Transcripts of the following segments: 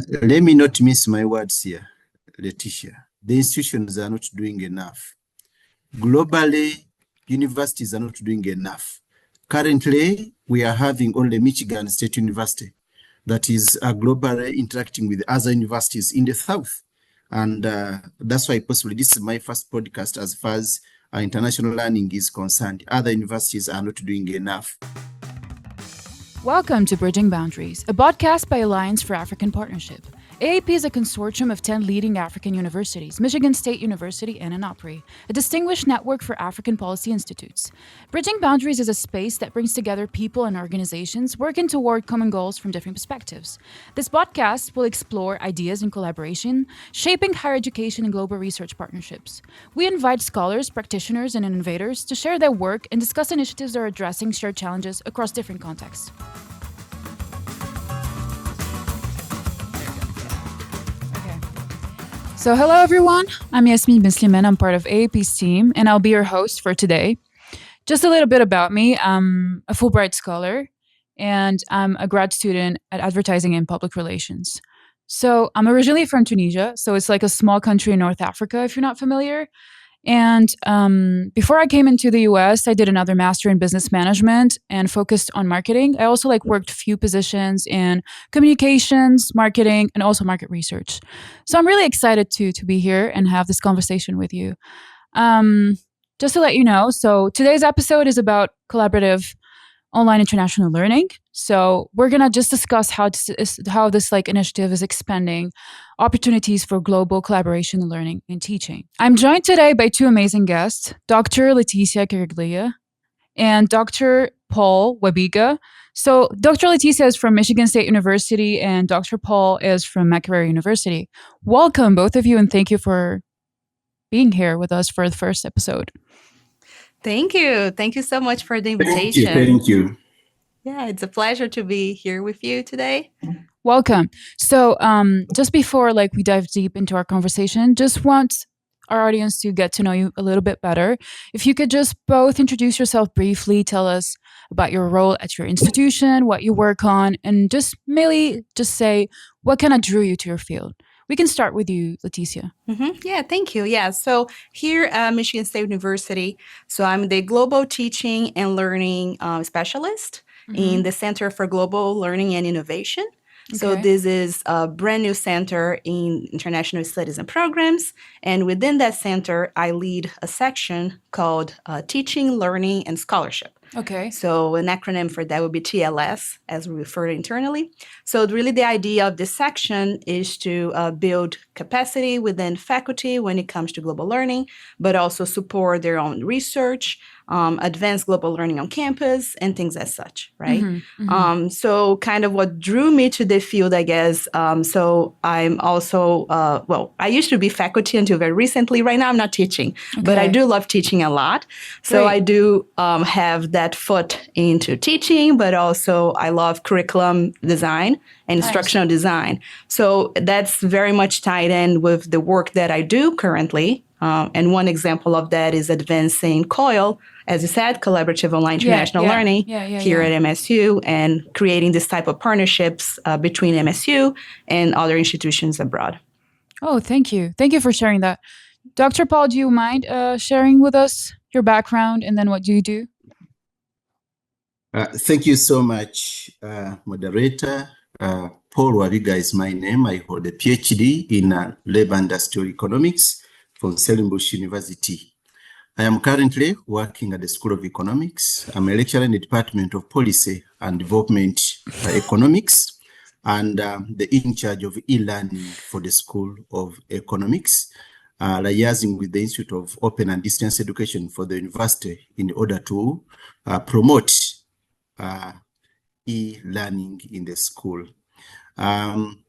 Let me not miss my words here, Leticia. The institutions are not doing enough. Globally, universities are not doing enough. Currently, we are having only Michigan State University that is globally interacting with other universities in the South. And that's why possibly this is my first podcast as far as international learning is concerned. Other universities are not doing enough. Welcome to Bridging Boundaries, a podcast by Alliance for African Partnership. AAP is a consortium of 10 leading African universities, Michigan State University and AAP, a distinguished network for African policy institutes. Bridging Boundaries is a space that brings together people and organizations working toward common goals from different perspectives. This podcast will explore ideas in collaboration, shaping higher education and global research partnerships. We invite scholars, practitioners, and innovators to share their work and discuss initiatives that are addressing shared challenges across different contexts. So hello everyone, I'm Yasmin Bisliman, I'm part of AAP's team, and I'll be your host for today. Just a little bit about me, I'm a Fulbright scholar, and I'm a grad student at Advertising and Public Relations. So I'm originally from Tunisia, so it's like a small country in North Africa, if you're not familiar. And before I came into the US, I did another master in business management and focused on marketing. I also worked a few positions in communications, marketing, and also market research. So I'm really excited to be here and have this conversation with you. Just to let you know, so today's episode is about collaborative online international learning. So we're going to just discuss how this initiative is expanding opportunities for global collaboration in learning and teaching. I'm joined today by two amazing guests, Dr. Leticia Cherchiglia and Dr. Paul Wabiga. So Dr. Leticia is from Michigan State University and Dr. Paul is from Makerere University. Welcome, both of you, and thank you for being here with us for the first episode. Thank you. Thank you so much for the invitation. Thank you. Yeah, it's a pleasure to be here with you today. Welcome. So just before we dive deep into our conversation, just want our audience to get to know you a little bit better. If you could just both introduce yourself briefly, tell us about your role at your institution, what you work on, and just say what kind of drew you to your field. We can start with you, Leticia. Mm-hmm. Yeah, thank you. Yeah, so here at Michigan State University, so I'm the Global Teaching and Learning Specialist in the Center for Global Learning and Innovation. Okay. So this is a brand new center in international studies and programs. And within that center, I lead a section called Teaching, Learning, and Scholarship. Okay. So an acronym for that would be TLS, as we refer to internally. So really the idea of this section is to build capacity within faculty when it comes to global learning, but also support their own research, advance global learning on campus, and things as such, right? So kind of what drew me to the field, I guess, so I'm also, I used to be faculty until very recently. Right now I'm not teaching, but I do love teaching a lot. So Great. I do have that foot into teaching, but also I love curriculum design and instructional design. So that's very much tied in with the work that I do currently. And one example of that is advancing COIL, as you said, Collaborative Online International Learning here at MSU, and creating this type of partnerships between MSU and other institutions abroad. Oh, thank you. Thank you for sharing that. Dr. Paul, do you mind sharing with us your background and then what do you do? Thank you so much, moderator. Paul Wabiga is my name. I hold a PhD in Labor Industrial Economics from Stellenbosch University. I am currently working at the School of Economics. I'm a lecturer in the Department of Policy and Development Economics, and the in charge of e-learning for the School of Economics, liaising with the Institute of Open and Distance Education for the university in order to promote e-learning in the school. I'm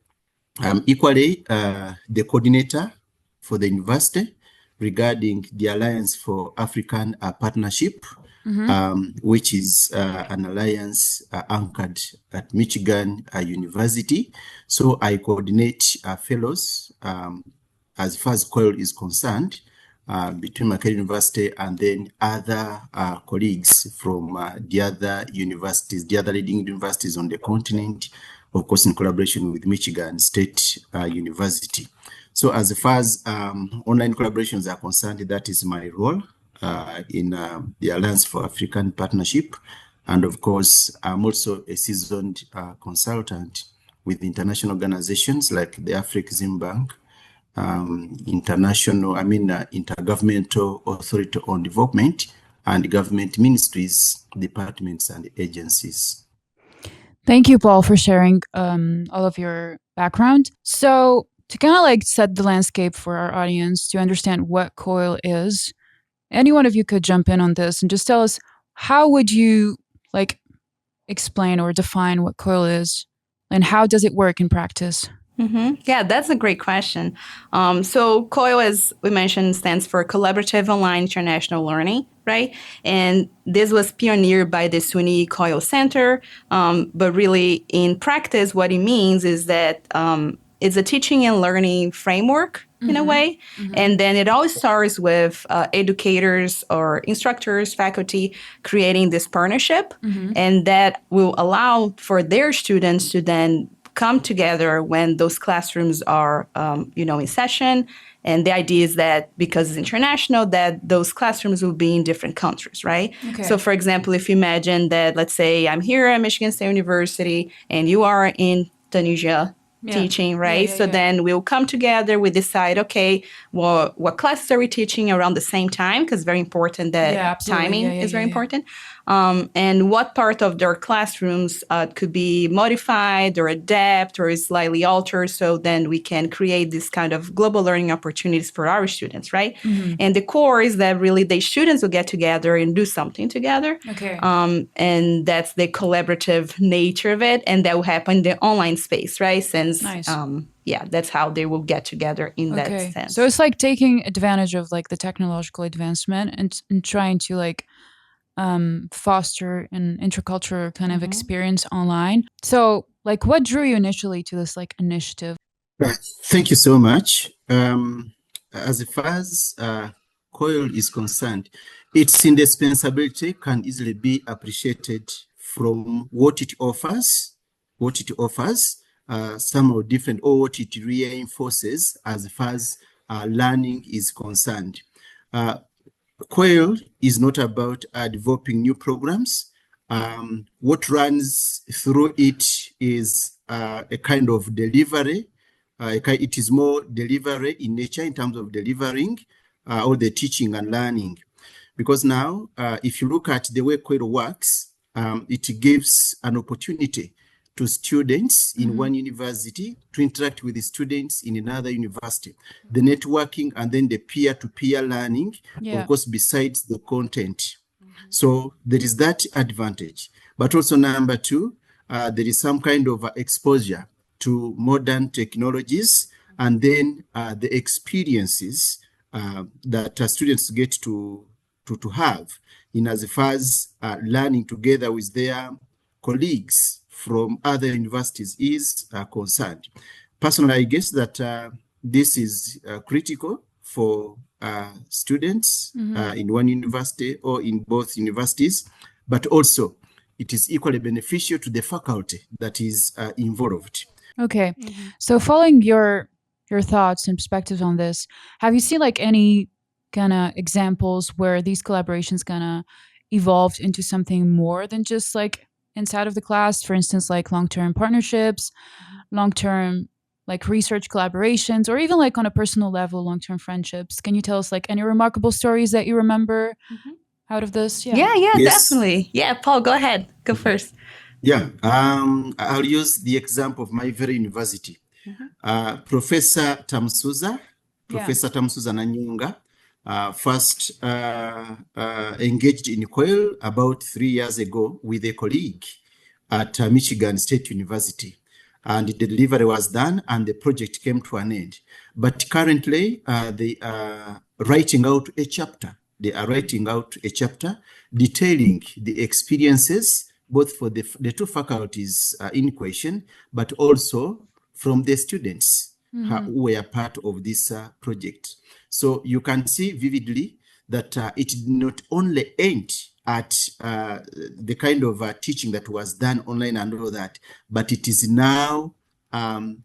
equally the coordinator for the university regarding the Alliance for African Partnership, which is an alliance anchored at Michigan University. So I coordinate fellows as far as COIL is concerned, between Makerere University and then other colleagues from the other universities, the other leading universities on the continent, of course, in collaboration with Michigan State University. So as far as online collaborations are concerned, that is my role in the Alliance for African Partnership. And of course, I'm also a seasoned consultant with international organizations like the Afrexim Bank, Intergovernmental Authority on Development, and government ministries, departments, and agencies. Thank you, Paul, for sharing all of your background. So to kind of like set the landscape for our audience to understand what COIL is, any one of you could jump in on this and just tell us, how would you like explain or define what COIL is, and how does it work in practice? Yeah, that's a great question. So COIL, as we mentioned, stands for Collaborative Online International Learning, right? And this was pioneered by the SUNY COIL Center. But really, in practice, what it means is that it's a teaching and learning framework in a way. And then it always starts with educators or instructors, faculty, creating this partnership. And that will allow for their students to then come together when those classrooms are, in session. And the idea is that because it's international, that those classrooms will be in different countries, right? Okay. So, for example, if you imagine that, let's say I'm here at Michigan State University and you are in Tunisia teaching, right? So then we'll come together, we decide, okay, well, what classes are we teaching around the same time? Because very important that timing is very important. And what part of their classrooms could be modified or adapt or slightly altered, so then we can create this kind of global learning opportunities for our students, right? And the core is that really the students will get together and do something together. Okay. And that's the collaborative nature of it, and that will happen in the online space, right? Since that's how they will get together in that sense. So it's like taking advantage of like the technological advancement and trying to like foster an intercultural kind of experience online. So like, what drew you initially to this like initiative? Thank you so much. As far as COIL is concerned, its indispensability can easily be appreciated from what it offers, somehow different, or what it reinforces as far as learning is concerned. COIL is not about developing new programs. What runs through it is a kind of delivery. It is more delivery in nature in terms of delivering all the teaching and learning. Because now, if you look at the way COIL works, it gives an opportunity to students in one university to interact with the students in another university. The networking and then the peer-to-peer learning, of course, besides the content. So there is that advantage. But also number two, there is some kind of exposure to modern technologies, and then the experiences that students get to have in as far as learning together with their colleagues from other universities is concerned. Personally, I guess that this is critical for students in one university or in both universities, but also it is equally beneficial to the faculty that is involved. Okay, so following your thoughts and perspectives on this, have you seen like any kind of examples where these collaborations kind of evolved into something more than just like inside of the class? For instance, like long-term partnerships, long-term like research collaborations, or even like on a personal level, long-term friendships. Can you tell us like any remarkable stories that you remember out of this? Yeah, definitely. Yeah, Paul, go ahead. Go first. Yeah, I'll use the example of my very university. Professor Tamsuza Nanyunga first engaged in COIL about 3 years ago with a colleague at Michigan State University. And the delivery was done and the project came to an end. But currently, they are writing out a chapter. Detailing the experiences both for the two faculties in question, but also from the students who were part of this project. So you can see vividly that it did not only end at the kind of teaching that was done online and all that, but it is now being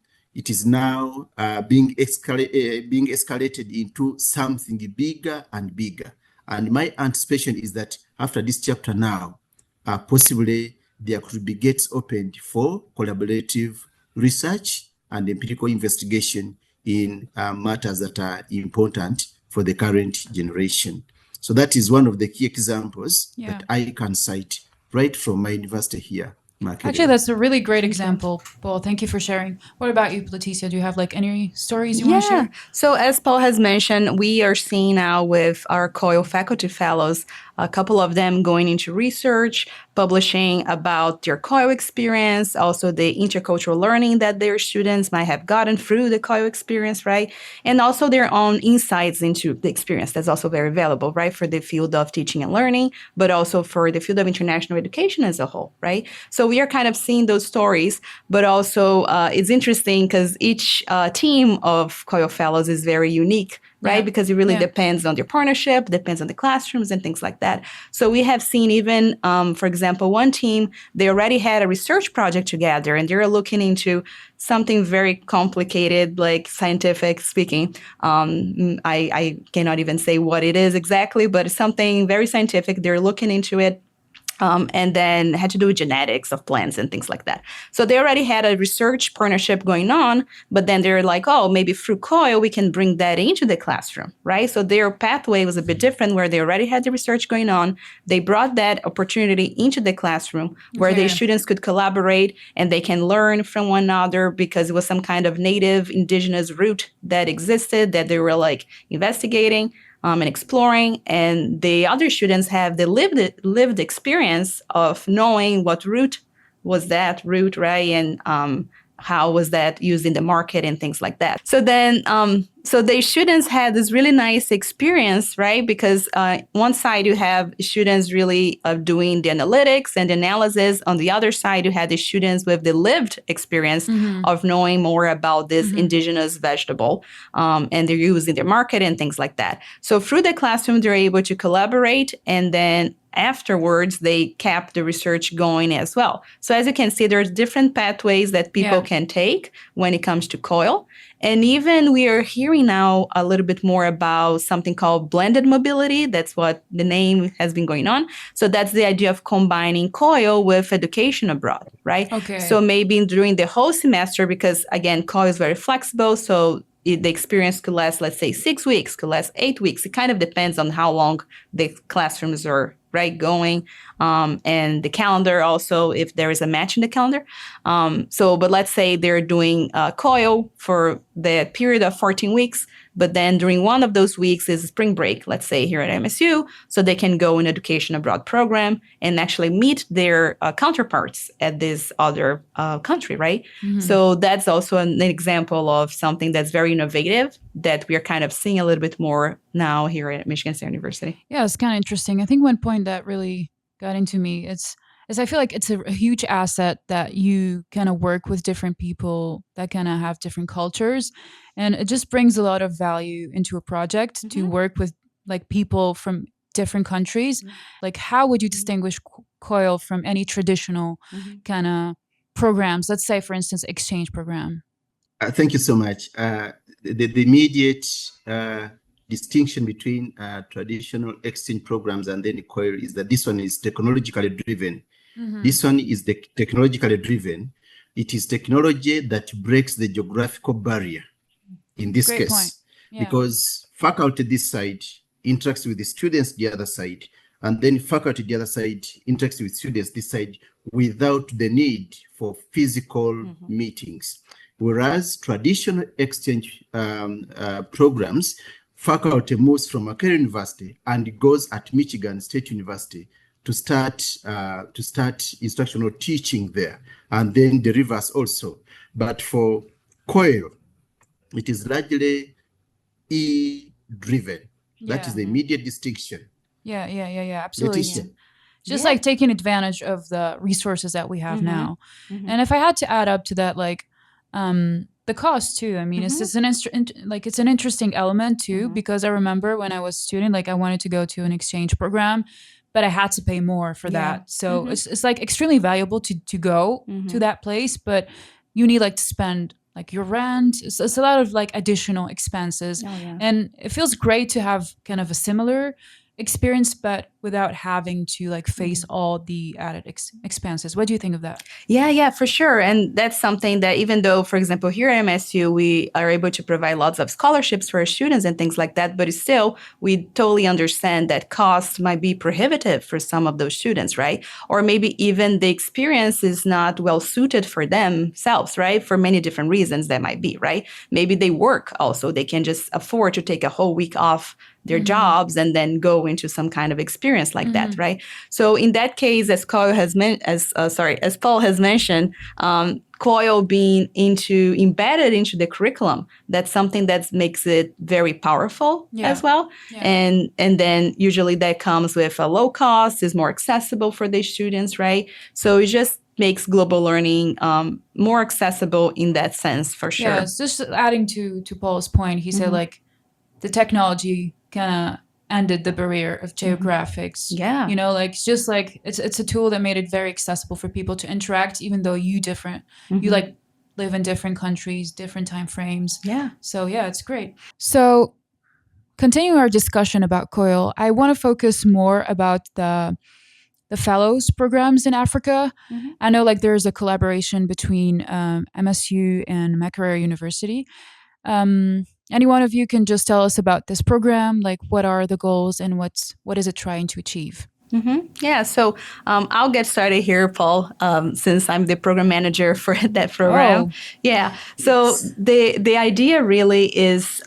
escalated into something bigger and bigger. And my anticipation is that after this chapter now, possibly there could be gates opened for collaborative research and empirical investigation in matters that are important for the current generation. So that is one of the key examples that I can cite right from my university here. Makerere. Actually, that's a really great example, Paul. Thank you for sharing. What about you, Leticia? Do you have like any stories you want to share? So as Paul has mentioned, we are seeing now with our COIL faculty fellows, a couple of them going into research, publishing about their COIL experience, also the intercultural learning that their students might have gotten through the COIL experience, right? And also their own insights into the experience. That's also very valuable, right, for the field of teaching and learning, but also for the field of international education as a whole, right? So we are kind of seeing those stories, but also it's interesting because each team of COIL fellows is very unique, right? Because it really depends on their partnership, depends on the classrooms and things like that. So we have seen even, for example, one team, they already had a research project together and they're looking into something very complicated, like scientific speaking. I cannot even say what it is exactly, but it's something very scientific. They're looking into it. And then had to do with genetics of plants and things like that. So they already had a research partnership going on, but then they're like, oh, maybe through COIL, we can bring that into the classroom, right? So their pathway was a bit different where they already had the research going on. They brought that opportunity into the classroom where the students could collaborate and they can learn from one another because it was some kind of native indigenous root that existed that they were like investigating. And exploring, and the other students have the lived experience of knowing what root was that root, right? And how was that used in the market and things like that. So then, so the students had this really nice experience, right? Because one side you have students really doing the analytics and the analysis. On the other side, you had the students with the lived experience of knowing more about this indigenous vegetable and their use in the market and things like that. So through the classroom, they're able to collaborate, and then afterwards, they kept the research going as well. So as you can see, there's different pathways that people can take when it comes to COIL. And even we are hearing now a little bit more about something called blended mobility. That's what the name has been going on. So that's the idea of combining COIL with education abroad, right? Okay. So maybe during the whole semester, because again, COIL is very flexible. So the experience could last, let's say, 6 weeks, could last 8 weeks. It kind of depends on how long the classrooms are going, and the calendar also, if there is a match in the calendar. But let's say they're doing COIL for the period of 14 weeks, but then during one of those weeks is spring break, let's say here at MSU, so they can go in education abroad program and actually meet their counterparts at this other country, right? So that's also an example of something that's very innovative that we are kind of seeing a little bit more now here at Michigan State University. Yeah, it's kind of interesting. I think one point that really got into me is I feel like it's a huge asset that you kind of work with different people that kind of have different cultures, and it just brings a lot of value into a project to work with like people from different countries. Like, how would you distinguish COIL from any traditional kind of programs? Let's say, for instance, exchange program. Thank you so much. The immediate distinction between traditional exchange programs and then COIL is that this one is technologically driven. This one is technologically driven. It is technology that breaks the geographical barrier in this Great case. point. Yeah. Because faculty this side interacts with the students the other side, and then faculty the other side interacts with students this side without the need for physical meetings. Whereas traditional exchange programs, faculty moves from Makerere University and goes at Michigan State University to start instructional teaching there, and then the reverse also. But for COIL, it is largely E-driven. That is the immediate distinction. Yeah, absolutely. Leticia. Just like taking advantage of the resources that we have now. And if I had to add up to that, like the cost too. I mean, it's just it's an interesting element too, because I remember when I was a student, like I wanted to go to an exchange program, but I had to pay more for that. So it's like extremely valuable to go to that place, but you need like to spend like your rent. It's a lot of like additional expenses. And it feels great to have kind of a similar experience, but without having to like face all the added expenses. What do you think of that? Yeah, for sure. And that's something that even though, for example, here at MSU, we are able to provide lots of scholarships for our students and things like that, but still, we totally understand that cost might be prohibitive for some of those students, right? Or maybe even the experience is not well suited for themselves, right? For many different reasons that might be, right? Maybe they work also. They can just afford to take a whole week off their jobs and then go into some kind of experience like that, right? So in that case, as Paul has mentioned, COIL being embedded into the curriculum, that's something that makes it very powerful as well. And then usually that comes with a low cost, is more accessible for the students, right? So it just makes global learning more accessible in that sense, for sure. Yeah, it's just adding to Paul's point. He said like the technology kind of ended the barrier of geographics. Yeah. You know, like it's just like it's a tool that made it very accessible for people to interact, even though you like live in different countries, different time frames. Yeah. So yeah, it's great. So continuing our discussion about COIL, I want to focus more about the fellows programs in Africa. I know like there's a collaboration between MSU and Makerere University. Any one of you can just tell us about this program, like what are the goals and what is it trying to achieve? Yeah, so I'll get started here, Paul, since I'm the program manager for that program. Yeah, so the idea really is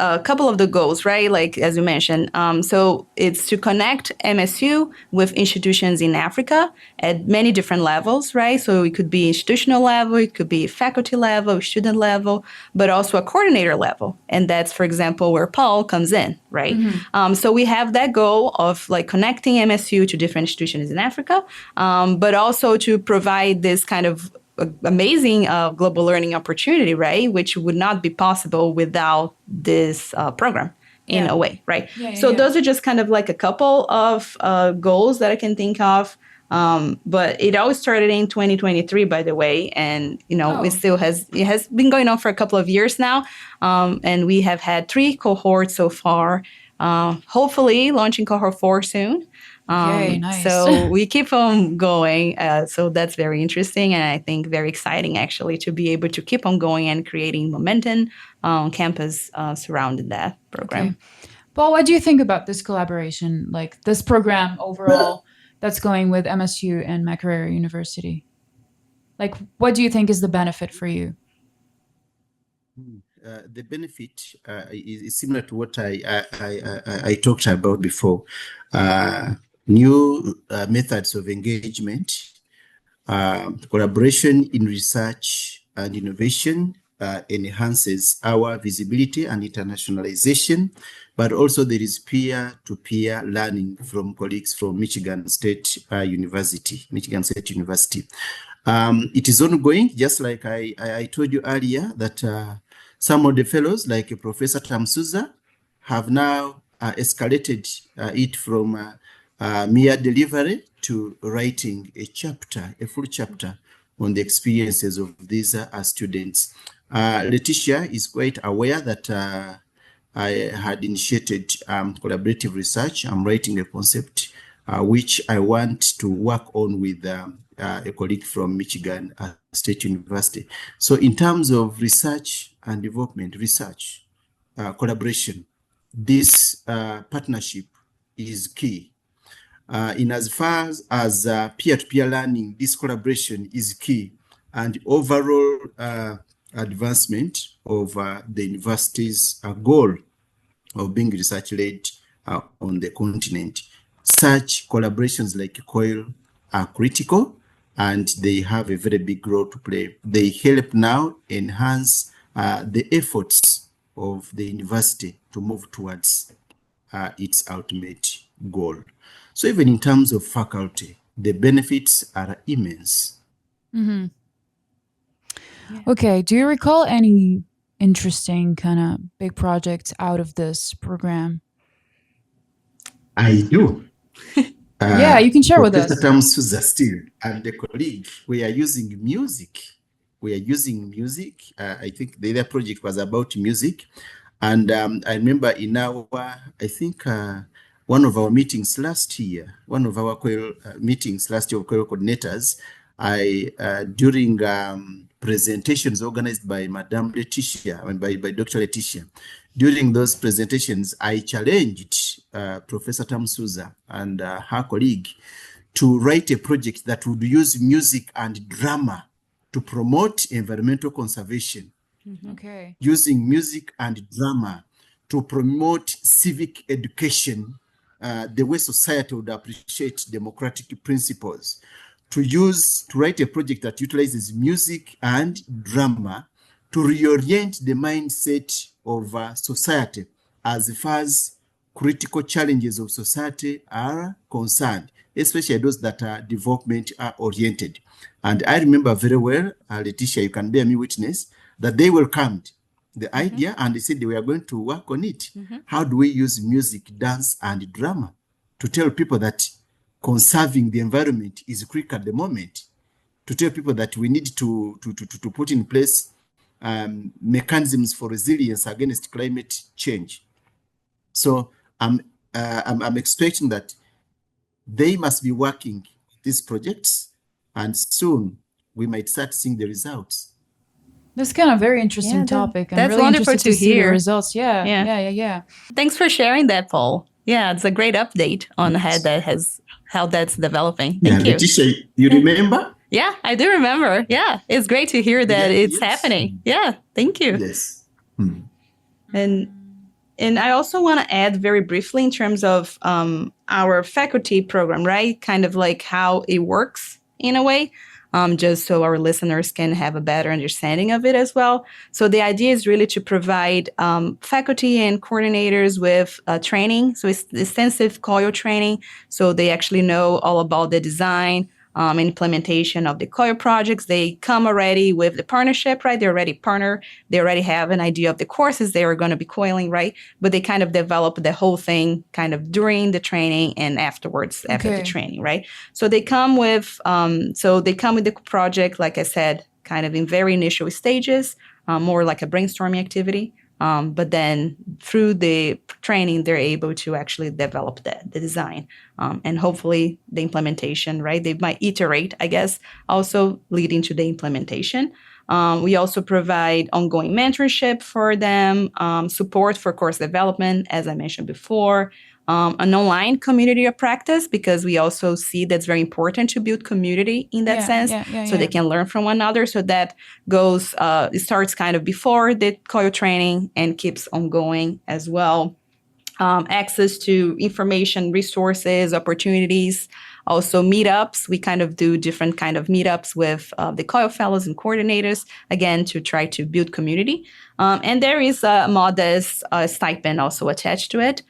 a couple of the goals, right? Like, as you mentioned. So it's to connect MSU with institutions in Africa at many different levels, right? So it could be institutional level, it could be faculty level, student level, but also a coordinator level. And that's, for example, where Paul comes in, right? So we have that goal of like connecting MSU to different institutions in Africa, but also to provide this kind of amazing global learning opportunity, right? Which would not be possible without this program in a way, right? So those are just kind of like a couple of goals that I can think of. But it all started in 2023, by the way, and it has been going on for a couple of years now, and we have had 3 cohorts so far. Hopefully, launching cohort 4 soon. Okay, nice. So we keep on going. So that's very interesting, and I think very exciting actually to be able to keep on going and creating momentum on campus surrounding that program. Okay. Paul, what do you think about this collaboration, like this program overall that's going with MSU and Makerere University? Like, what do you think is the benefit for you? The benefit is similar to what I talked about before. New methods of engagement, collaboration in research and innovation enhances our visibility and internationalization, but also there is peer-to-peer learning from colleagues from Michigan State University. It is ongoing, just like I told you earlier, that some of the fellows, like Professor Tamsuza, have now escalated it from mere delivery to writing a full chapter on the experiences of these students. Leticia is quite aware that I had initiated collaborative research. I'm writing a concept which I want to work on with a colleague from Michigan State University. So in terms of research and development, collaboration, this partnership is key. In as far as peer-to-peer learning, this collaboration is key, and overall advancement of the university's goal of being research-led on the continent. Such collaborations like COIL are critical, and they have a very big role to play. They help now enhance the efforts of the university to move towards its ultimate goal. So even in terms of faculty, the benefits are immense. Okay, do you recall any interesting kind of big projects out of this program? I do. Yeah, you can share with Professor us. Tam Souza still and the colleague, we are using music. I think the other project was about music. And I remember in our, I think one of our meetings last year, one of our COIL meetings last year of COIL coordinators, during presentations organized by Madame Leticia, by Dr. Leticia, during those presentations, I challenged Professor Tam Souza and her colleague to write a project that would use music and drama to promote environmental conservation. Okay. Using music and drama to promote civic education, the way society would appreciate democratic principles. To write a project that utilizes music and drama to reorient the mindset of society as far as critical challenges of society are concerned, especially those that are development oriented. And I remember very well, Leticia, you can bear me witness, that they welcomed the idea and they said they were going to work on it. How do we use music, dance, and drama to tell people that conserving the environment is quick at the moment, to tell people that we need to put in place mechanisms for resilience against climate change. So I'm expecting that they must be working these projects, and soon we might start seeing the results. That's kind of very interesting topic. I'm that's really wonderful interested to see hear. the results. Yeah. Thanks for sharing that, Paul. Yeah, it's a great update on how that's developing. Thank you. Leticia, you remember? Yeah, I do remember. Yeah, it's great to hear that it's happening. Yeah, thank you. Yes. And I also want to add very briefly in terms of our faculty program, right? Kind of like how it works in a way, just so our listeners can have a better understanding of it as well. So the idea is really to provide faculty and coordinators with training. So it's extensive COIL training. So they actually know all about the design, implementation of the COIL projects. They come already with the partnership, right? They're already partner. They already have an idea of the courses they are going to be coiling, right? But they kind of develop the whole thing kind of during the training and afterwards, after the training, right? So they come with the project, like I said, kind of in very initial stages, more like a brainstorming activity. But then through the training, they're able to actually develop the design and hopefully the implementation, right? They might iterate, I guess, also leading to the implementation. We also provide ongoing mentorship for them, support for course development, as I mentioned before, an online community of practice, because we also see that's very important to build community in that sense, so they can learn from one another. So that goes, it starts kind of before the COIL training and keeps on going as well. Access to information, resources, opportunities, also meetups. We kind of do different kind of meetups with the COIL fellows and coordinators, again, to try to build community. And there is a modest stipend also attached to it.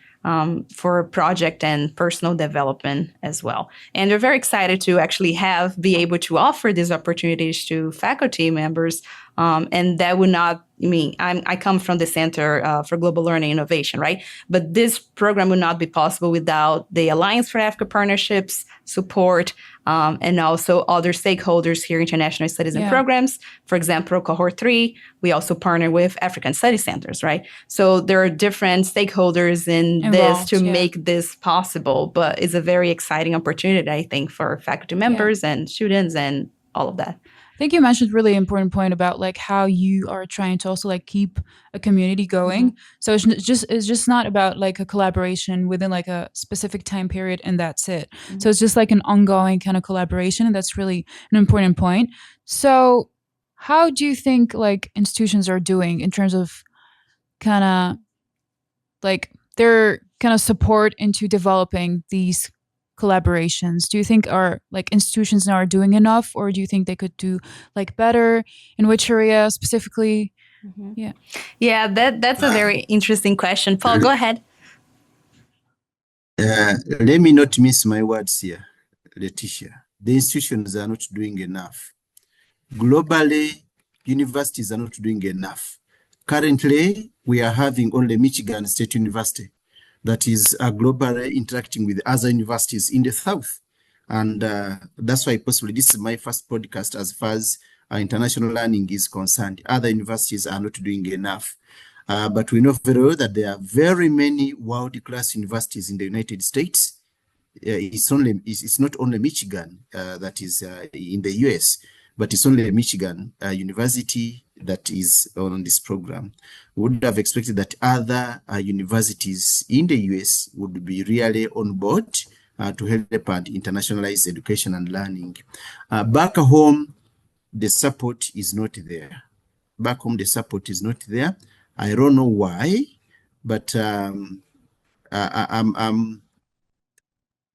For project and personal development as well. And we're very excited to actually be able to offer these opportunities to faculty members. And that would not, I come from the Center for Global Learning Innovation, right? But this program would not be possible without the Alliance for Africa Partnerships support, and also other stakeholders here, international studies and programs. For example, Cohort 3, we also partner with African Study Centers, right? So there are different stakeholders in this to make this possible, but it's a very exciting opportunity, I think, for faculty members and students and all of that. I think you mentioned a really important point about like how you are trying to also like keep a community going. So it's just not about like a collaboration within like a specific time period and that's it. So it's just like an ongoing kind of collaboration, and that's really an important point. So how do you think like institutions are doing in terms of kind of like their kind of support into developing these collaborations? Do you think our like institutions now are doing enough, or do you think they could do like better? In which area specifically? That's a very interesting question. Paul, go ahead. Let me not miss my words here, Leticia. The institutions are not doing enough. Globally, universities are not doing enough. Currently, we are having only Michigan State University that is globally interacting with other universities in the South. And that's why possibly this is my first podcast as far as international learning is concerned. Other universities are not doing enough. But we know very well that there are very many world-class universities in the United States. It's not only Michigan that is in the US, but it's only Michigan University that is on this program. We would have expected that other universities in the US would be really on board to help and internationalize education and learning. Back home, the support is not there. Back home, the support is not there. I don't know why, but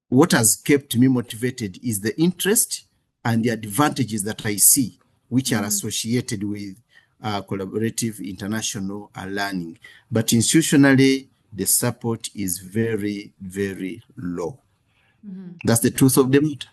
what has kept me motivated is the interest and the advantages that I see, which are associated with collaborative international learning. But institutionally, the support is very, very low. That's the truth of the matter.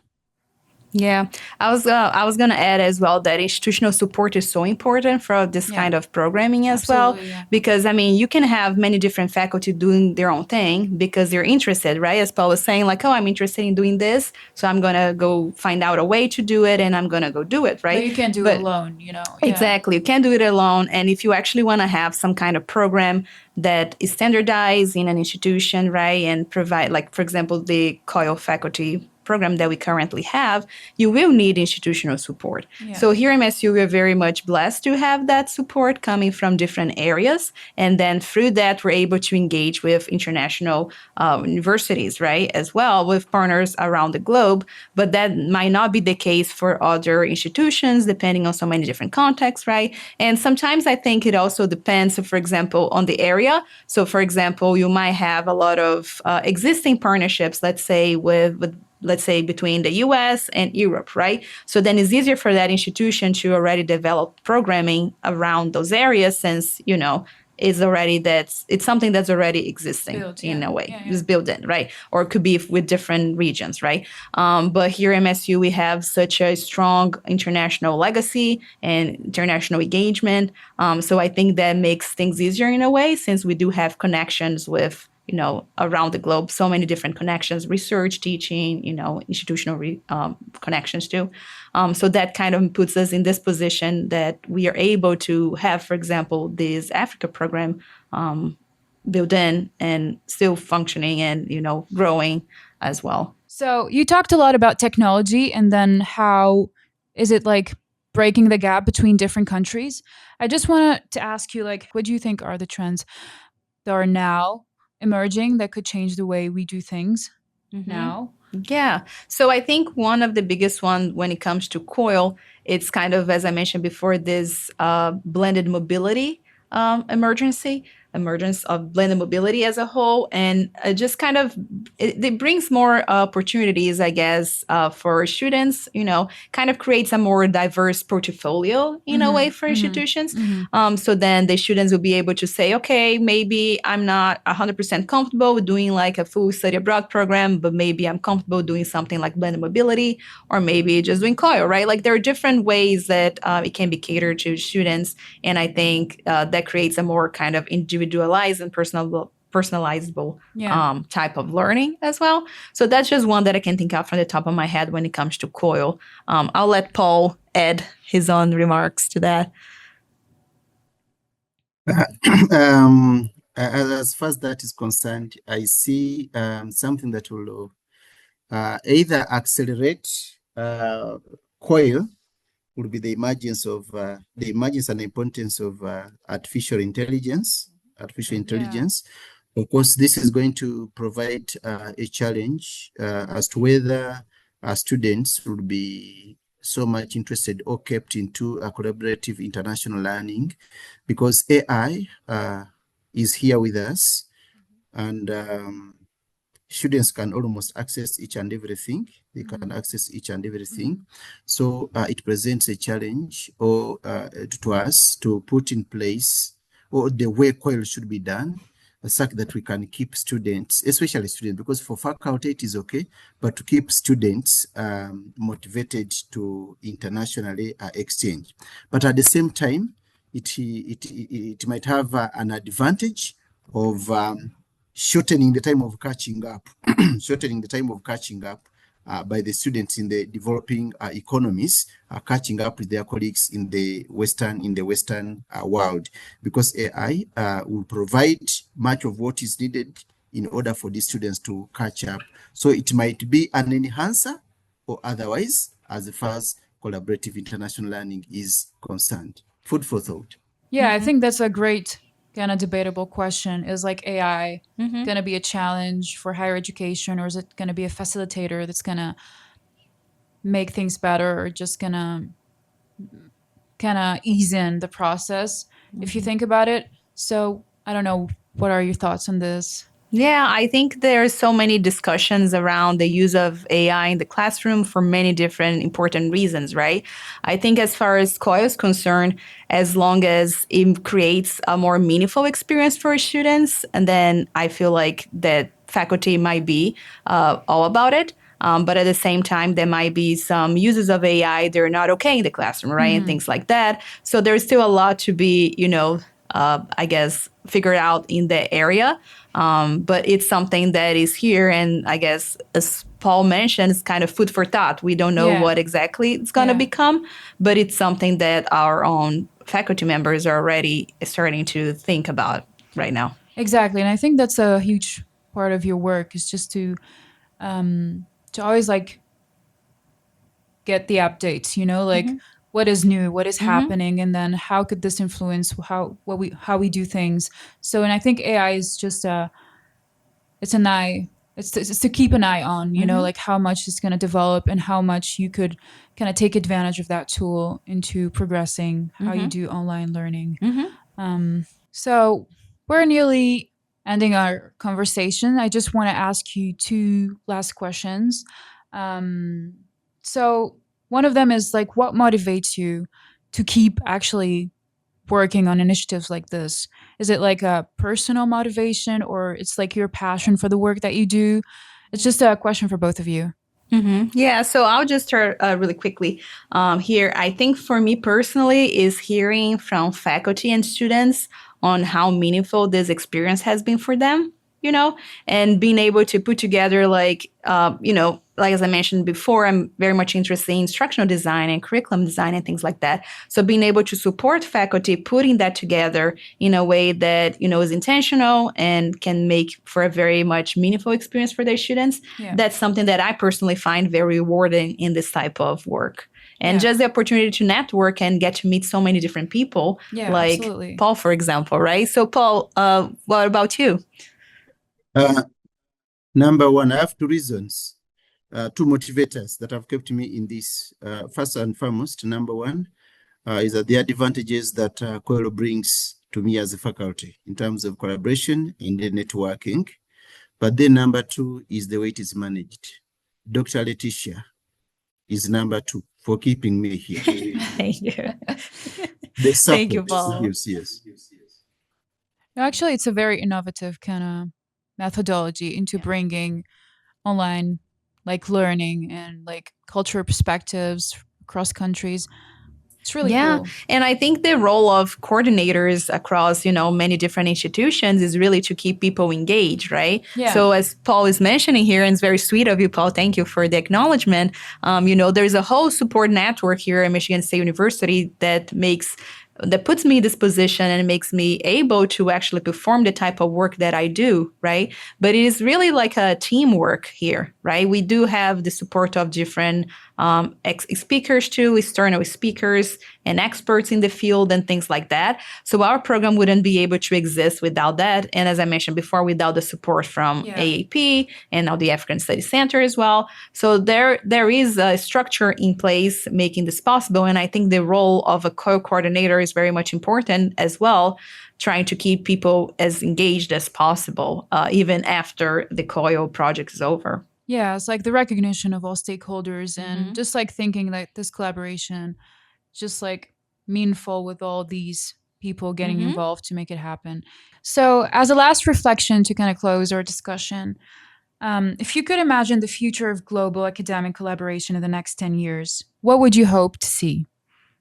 Yeah, I was going to add as well that institutional support is so important for this kind of programming as well, because I mean, you can have many different faculty doing their own thing because they're interested, right? As Paul was saying, like, oh, I'm interested in doing this, so I'm going to go find out a way to do it and I'm going to go do it, right? But you can't do it alone, you know. Exactly, you can't do it alone. And if you actually want to have some kind of program that is standardized in an institution, right, and provide, like, for example, the COIL faculty program that we currently have, you will need institutional support. So here at MSU, we're very much blessed to have that support coming from different areas. And then through that, we're able to engage with international universities, right, as well, with partners around the globe. But that might not be the case for other institutions, depending on so many different contexts, right? And sometimes I think it also depends, for example, on the area. So for example, you might have a lot of existing partnerships, let's say let's say between the US and Europe, right? So then it's easier for that institution to already develop programming around those areas since, you know, it's something that's already existing in a way. It's built in, right? Or it could be with different regions, right? But here at MSU, we have such a strong international legacy and international engagement. So I think that makes things easier in a way since we do have connections with, you know, around the globe, so many different connections, research, teaching, you know, institutional connections too. So that kind of puts us in this position that we are able to have, for example, this Africa program built in and still functioning and, you know, growing as well. So you talked a lot about technology and then how is it like breaking the gap between different countries? I just wanted to ask you, like, what do you think are the trends that are now emerging that could change the way we do things now? Yeah. So I think one of the biggest one when it comes to COIL, it's kind of, as I mentioned before, this blended mobility emergence of blended mobility as a whole. And just kind of, it brings more opportunities, I guess, for students, you know, kind of creates a more diverse portfolio in a way for institutions. So then the students will be able to say, okay, maybe I'm not 100% comfortable with doing like a full study abroad program, but maybe I'm comfortable doing something like blended mobility, or maybe just doing COIL, right? Like there are different ways that it can be catered to students. And I think that creates a more kind of individualized and personalizable type of learning as well. So that's just one that I can think of from the top of my head when it comes to COIL. I'll let Paul add his own remarks to that. As far as that is concerned, I see something that will either accelerate COIL, would be the emergence and importance of artificial intelligence. Of course, this is going to provide a challenge as to whether students would be so much interested or kept into a collaborative international learning, because AI is here with us, and students can almost access each and everything. They can access each and everything. So it presents a challenge to us to put in place, or the way COIL should be done, such that we can keep students, especially students, because for faculty it is okay, but to keep students motivated to internationally exchange. But at the same time, it might have an advantage of shortening the time of catching up, by the students in the developing economies, catching up with their colleagues in the Western world, because AI will provide much of what is needed in order for these students to catch up. So it might be an enhancer or otherwise, as far as collaborative international learning is concerned. Food for thought. Yeah, I think that's a great kind of debatable question. Is like AI going to be a challenge for higher education, or is it going to be a facilitator that's going to make things better, or just going to kind of ease in the process, if you think about it? So I don't know. What are your thoughts on this? Yeah, I think there's so many discussions around the use of AI in the classroom for many different important reasons, right? I think as far as COIL is concerned, as long as it creates a more meaningful experience for students, and then I feel like that faculty might be all about it. But at the same time, there might be some uses of AI they're not okay in the classroom, right? And things like that. So there's still a lot to be, I guess, figured out in the area. But it's something that is here. And I guess, as Paul mentioned, it's kind of food for thought. We don't know what exactly it's going to become, but it's something that our own faculty members are already starting to think about right now. Exactly. And I think that's a huge part of your work, is just to always like get the updates, like what is new, what is happening, and then how could this influence how we do things. So, and I think AI is just it's to keep an eye on, like how much it's going to develop and how much you could kind of take advantage of that tool into progressing how you do online learning. So we're nearly ending our conversation. I just want to ask you two last questions. So one of them is like, what motivates you to keep actually working on initiatives like this? Is it like a personal motivation, or it's like your passion for the work that you do? It's just a question for both of you. Yeah, so I'll just start really quickly here. I think for me personally is hearing from faculty and students on how meaningful this experience has been for them, and being able to put together like as I mentioned before, I'm very much interested in instructional design and curriculum design and things like that. So being able to support faculty putting that together in a way that, is intentional and can make for a very much meaningful experience for their students. Yeah. That's something that I personally find very rewarding in this type of work. And just the opportunity to network and get to meet so many different people, like absolutely. Paul, for example, right? So Paul, what about you? Number one, I have two reasons. Two motivators that have kept me in this. First and foremost, number one is that the advantages that COIL brings to me as a faculty in terms of collaboration and networking. But then number two is the way it is managed. Dr. Leticia is number two for keeping me here. Thank you. The support. Thank you, Paul. Yes. Actually, it's a very innovative kind of methodology into bringing online like learning and like cultural perspectives across countries. It's really cool. And I think the role of coordinators across, many different institutions is really to keep people engaged, right? Yeah. So as Paul is mentioning here, and it's very sweet of you, Paul, thank you for the acknowledgement. There's a whole support network here at Michigan State University that puts me in this position and makes me able to actually perform the type of work that I do, right? But it is really like a teamwork here, right? We do have the support of different speakers too, external speakers and experts in the field and things like that. So our program wouldn't be able to exist without that. And as I mentioned before, without the support from AAP and now the African Studies Center as well. So there is a structure in place making this possible. And I think the role of a COIL coordinator is very much important as well, trying to keep people as engaged as possible, even after the COIL project is over. Yeah, it's like the recognition of all stakeholders and just like thinking that this collaboration just like meaningful with all these people getting involved to make it happen. So as a last reflection to kind of close our discussion, if you could imagine the future of global academic collaboration in the next 10 years, what would you hope to see?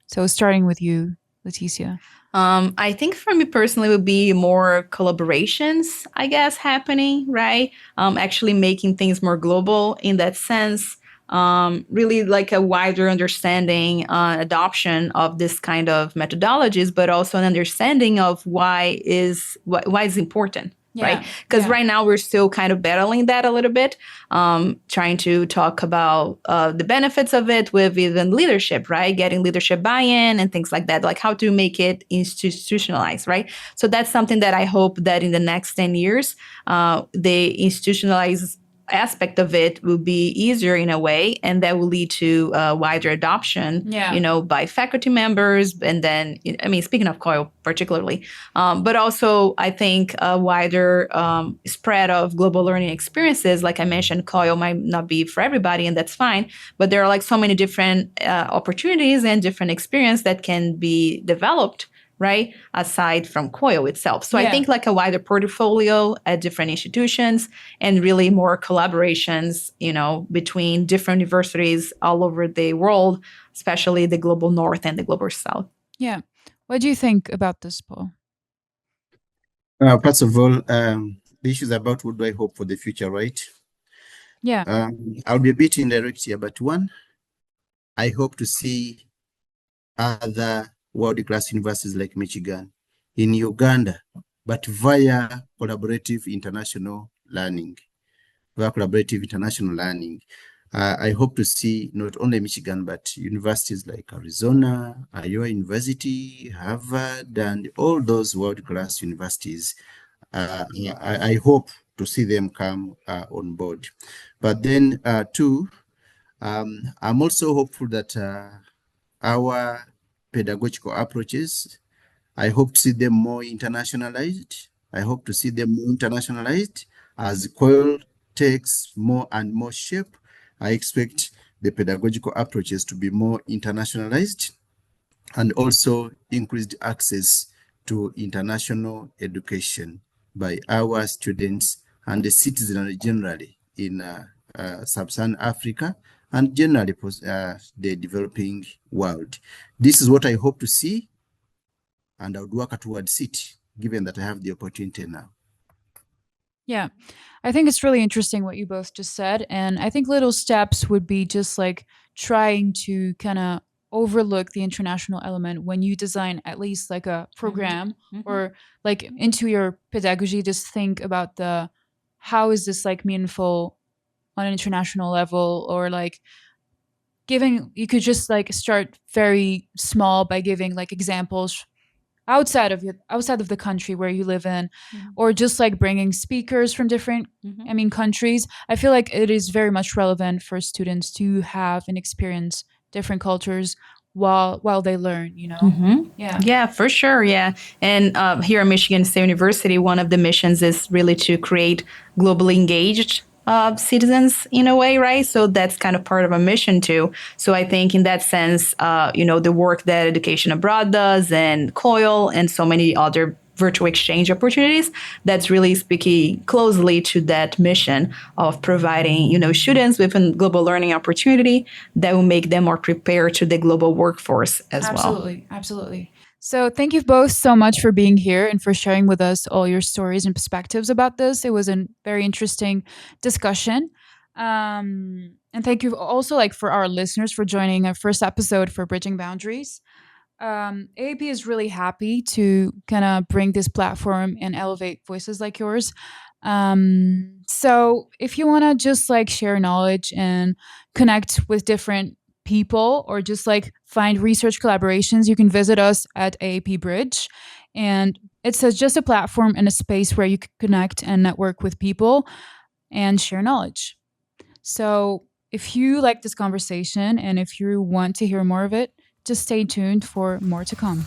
So starting with you, Leticia. I think for me personally, it would be more collaborations, I guess, happening, right? Actually making things more global in that sense. Really like a wider understanding, adoption of this kind of methodologies, but also an understanding of why it's important. Right? Because right now we're still kind of battling that a little bit, trying to talk about the benefits of it with even leadership, right? Getting leadership buy-in and things like that, like how to make it institutionalized, right? So that's something that I hope that in the next 10 years, the institutionalized aspect of it will be easier in a way, and that will lead to wider adoption, by faculty members. And then, I mean, speaking of COIL particularly, but also I think a wider spread of global learning experiences. Like I mentioned, COIL might not be for everybody, and that's fine. But there are like so many different opportunities and different experience that can be developed, right? Aside from COIL itself. So I think like a wider portfolio at different institutions and really more collaborations, between different universities all over the world, especially the global north and the global south. Yeah. What do you think about this, Paul? First of all, the issue is about what do I hope for the future, right? Yeah. I'll be a bit indirect here, but one, I hope to see other world-class universities like Michigan in Uganda, but via collaborative international learning. I hope to see not only Michigan, but universities like Arizona, Iowa University, Harvard, and all those world-class universities. I hope to see them come on board. But then, two, I'm also hopeful that our pedagogical approaches, I hope to see them more internationalized. As COIL takes more and more shape. I expect the pedagogical approaches to be more internationalized and also increased access to international education by our students and the citizens generally in sub-Saharan Africa and generally the developing world. This is what I hope to see, and I would work towards it, given that I have the opportunity now. Yeah, I think it's really interesting what you both just said. And I think little steps would be just like trying to kind of overlook the international element when you design at least like a program or like into your pedagogy. Just think about how is this like meaningful on an international level, or like you could just like start very small by giving like examples outside of the country where you live in, or just like bringing speakers from different countries. I feel like it is very much relevant for students to have and experience different cultures while they learn, Yeah, for sure. Yeah. And here at Michigan State University, one of the missions is really to create globally engaged citizens in a way, right? So that's kind of part of a mission too. So I think in that sense, the work that Education Abroad does and COIL and so many other virtual exchange opportunities, that's really speaking closely to that mission of providing, students with a global learning opportunity that will make them more prepared to the global workforce as well. Absolutely. So thank you both so much for being here and for sharing with us all your stories and perspectives about this. It was a very interesting discussion. And thank you also for our listeners for joining our first episode for Bridging Boundaries. AAP is really happy to kind of bring this platform and elevate voices like yours. So if you want to just share knowledge and connect with different people, or just find research collaborations, you can visit us at AAP Bridge. And it's just a platform and a space where you can connect and network with people and share knowledge. So if you like this conversation and if you want to hear more of it, just stay tuned for more to come.